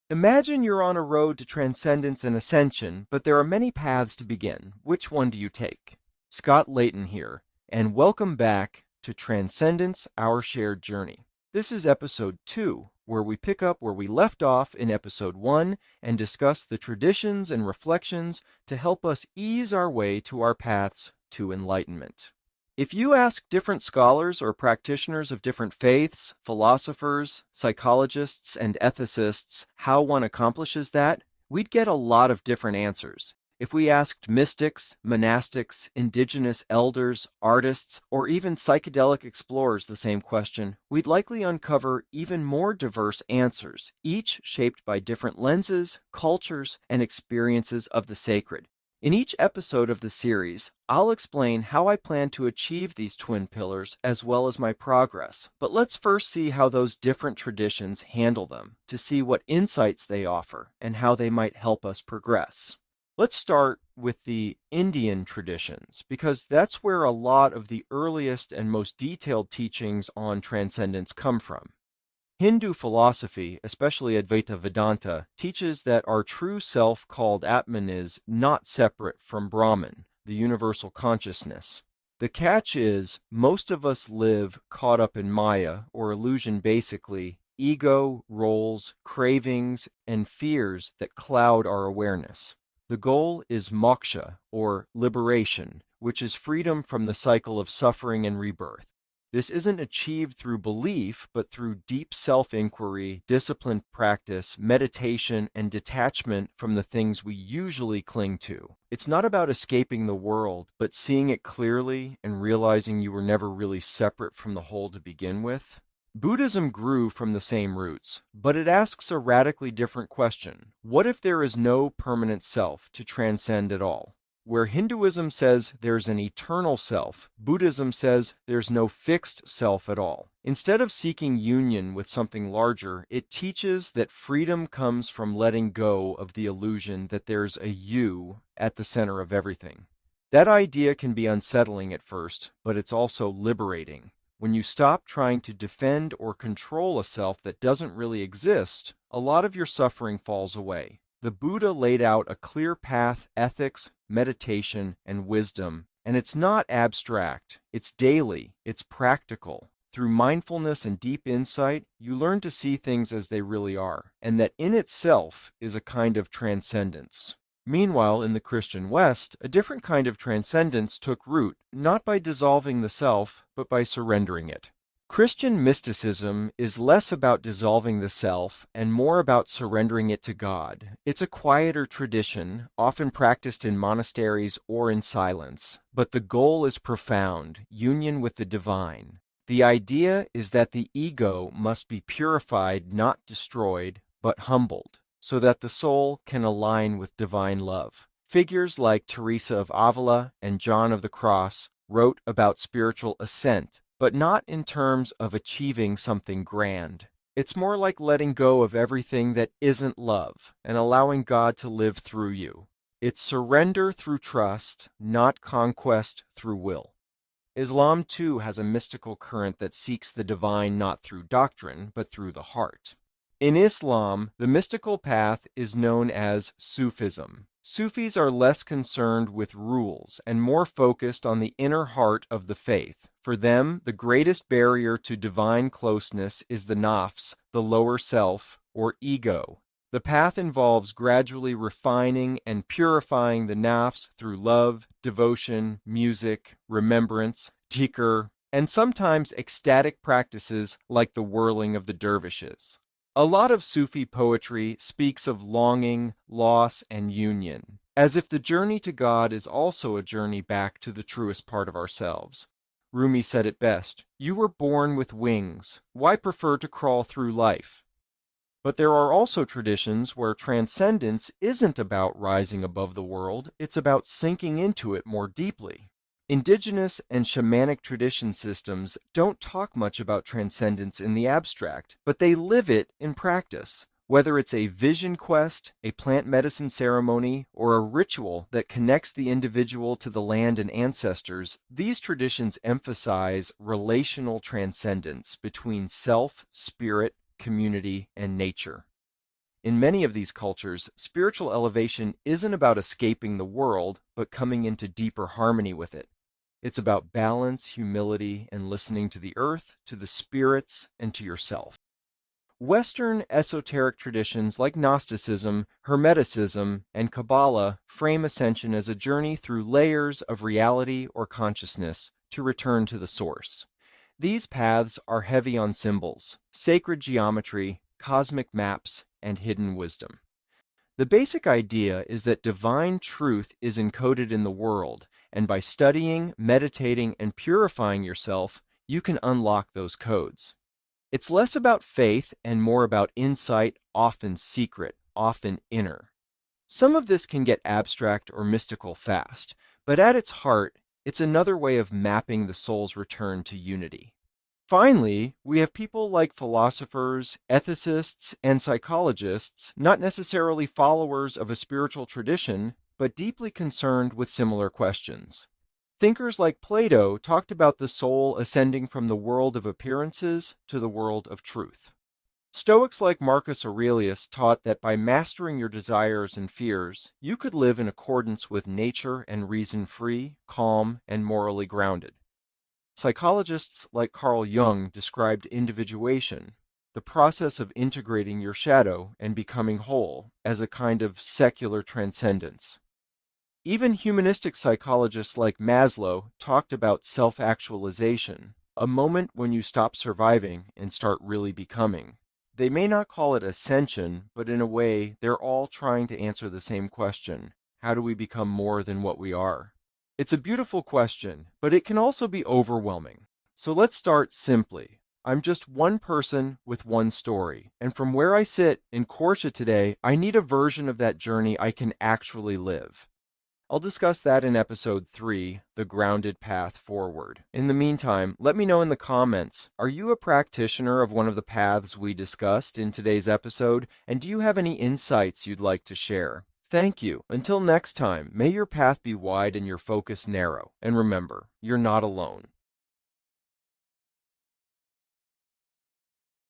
Imagine you're on a road to transcendence and ascension, but there are many paths to begin. Which one do you take? Scott Layton here, and welcome back to Transcendence, Our Shared Journey. This is episode 2, where we pick up where we left off in episode 1 and discuss the traditions and reflections to help us ease our way to our paths to enlightenment. If you ask different scholars or practitioners of different faiths, philosophers, psychologists, and ethicists how one accomplishes that, we'd get a lot of different answers. If we asked mystics, monastics, indigenous elders, artists, or even psychedelic explorers the same question, we'd likely uncover even more diverse answers, each shaped by different lenses, cultures, and experiences of the sacred. In each episode of the series, I'll explain how I plan to achieve these twin pillars as well as my progress. But let's first see how those different traditions handle them, to see what insights they offer and how they might help us progress. Let's start with the Indian traditions, because that's where a lot of the earliest and most detailed teachings on transcendence come from. Hindu philosophy, especially Advaita Vedanta, teaches that our true self called Atman is not separate from Brahman, the universal consciousness. The catch is, most of us live caught up in Maya, or illusion basically, ego, roles, cravings, and fears that cloud our awareness. The goal is moksha, or liberation, which is freedom from the cycle of suffering and rebirth. This isn't achieved through belief, but through deep self-inquiry, disciplined practice, meditation, and detachment from the things we usually cling to. It's not about escaping the world, but seeing it clearly and realizing you were never really separate from the whole to begin with. Buddhism grew from the same roots, but it asks a radically different question. What if there is no permanent self to transcend at all? Where Hinduism says there's an eternal self, Buddhism says there's no fixed self at all. Instead of seeking union with something larger, it teaches that freedom comes from letting go of the illusion that there's a you at the center of everything. That idea can be unsettling at first, but it's also liberating. When you stop trying to defend or control a self that doesn't really exist, a lot of your suffering falls away. The Buddha laid out a clear path, ethics, meditation, and wisdom, and it's not abstract. It's daily. It's practical. Through mindfulness and deep insight, you learn to see things as they really are, and that in itself is a kind of transcendence. Meanwhile, in the Christian West, a different kind of transcendence took root, not by dissolving the self, but by surrendering it. Christian mysticism is less about dissolving the self and more about surrendering it to God. It's a quieter tradition, often practiced in monasteries or in silence, but the goal is profound, union with the divine. The idea is that the ego must be purified, not destroyed, but humbled, so that the soul can align with divine love. Figures like Teresa of Avila and John of the Cross wrote about spiritual ascent, but not in terms of achieving something grand. It's more like letting go of everything that isn't love and allowing God to live through you. It's surrender through trust, not conquest through will. Islam, too, has a mystical current that seeks the divine not through doctrine, but through the heart. In Islam, the mystical path is known as Sufism. Sufis are less concerned with rules and more focused on the inner heart of the faith. For them, the greatest barrier to divine closeness is the nafs, the lower self, or ego. The path involves gradually refining and purifying the nafs through love, devotion, music, remembrance, dhikr, and sometimes ecstatic practices like the whirling of the dervishes. A lot of Sufi poetry speaks of longing, loss, and union, as if the journey to God is also a journey back to the truest part of ourselves. Rumi said it best, "You were born with wings. Why prefer to crawl through life?" But there are also traditions where transcendence isn't about rising above the world, it's about sinking into it more deeply. Indigenous and shamanic tradition systems don't talk much about transcendence in the abstract, but they live it in practice. Whether it's a vision quest, a plant medicine ceremony, or a ritual that connects the individual to the land and ancestors, these traditions emphasize relational transcendence between self, spirit, community, and nature. In many of these cultures, spiritual elevation isn't about escaping the world, but coming into deeper harmony with it. It's about balance, humility, and listening to the earth, to the spirits, and to yourself. Western esoteric traditions like Gnosticism, Hermeticism, and Kabbalah frame ascension as a journey through layers of reality or consciousness to return to the source. These paths are heavy on symbols, sacred geometry, cosmic maps, and hidden wisdom. The basic idea is that divine truth is encoded in the world, and by studying, meditating, and purifying yourself, you can unlock those codes. It's less about faith and more about insight, often secret, often inner. Some of this can get abstract or mystical fast, but at its heart, it's another way of mapping the soul's return to unity. Finally, we have people like philosophers, ethicists, and psychologists, not necessarily followers of a spiritual tradition, but deeply concerned with similar questions. Thinkers like Plato talked about the soul ascending from the world of appearances to the world of truth. Stoics like Marcus Aurelius taught that by mastering your desires and fears, you could live in accordance with nature and reason free, calm, and morally grounded. Psychologists like Carl Jung described individuation, the process of integrating your shadow and becoming whole, as a kind of secular transcendence. Even humanistic psychologists like Maslow talked about self-actualization, a moment when you stop surviving and start really becoming. They may not call it ascension, but in a way, they're all trying to answer the same question: how do we become more than what we are? It's a beautiful question, but it can also be overwhelming. So let's start simply. I'm just one person with one story, and from where I sit in Korçë today, I need a version of that journey I can actually live. I'll discuss that in episode 3, The Grounded Path Forward. In the meantime, let me know in the comments, are you a practitioner of one of the paths we discussed in today's episode, and do you have any insights you'd like to share? Thank you. Until next time, may your path be wide and your focus narrow. And remember, you're not alone.